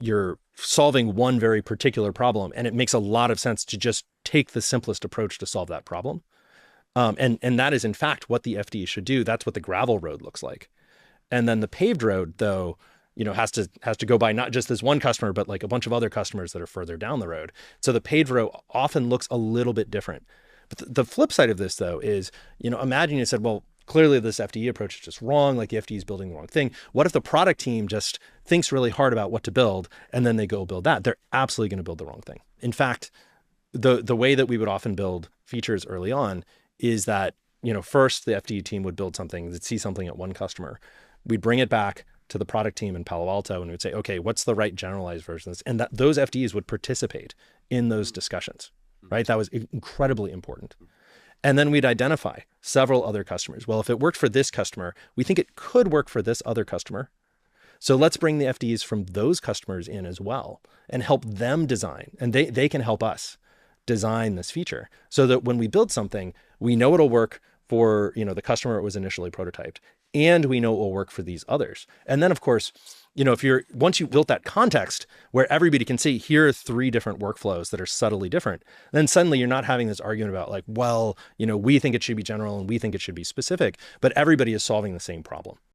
you're solving one very particular problem, and it makes a lot of sense to just take the simplest approach to solve that problem. And that is in fact what the FDE should do. That's what the gravel road looks like. And then the paved road, though, has to go by not just this one customer, but like a bunch of other customers that are further down the road. So the paved road often looks a little bit different. But the flip side of this, though, is, imagine you said, well, clearly this FDE approach is just wrong. Like the FDE is building the wrong thing. What if the product team just thinks really hard about what to build and then they go build that? They're absolutely going to build the wrong thing. In fact, the way that we would often build features early on is that, first the FDE team would build something, they'd see something at one customer. We'd bring it back to the product team in Palo Alto and we'd say, okay, what's the right generalized version of this? And that those FDEs would participate in those discussions, right? That was incredibly important. And then we'd identify several other customers. Well, if it worked for this customer, we think it could work for this other customer. So let's bring the FDEs from those customers in as well and help them design. And they can help us design this feature so that when we build something, we know it'll work for, the customer it was initially prototyped, and we know it will work for these others. And then of course, once you built that context where everybody can see here are 3 different workflows that are subtly different, then suddenly you're not having this argument about like, well, we think it should be general and we think it should be specific, but everybody is solving the same problem.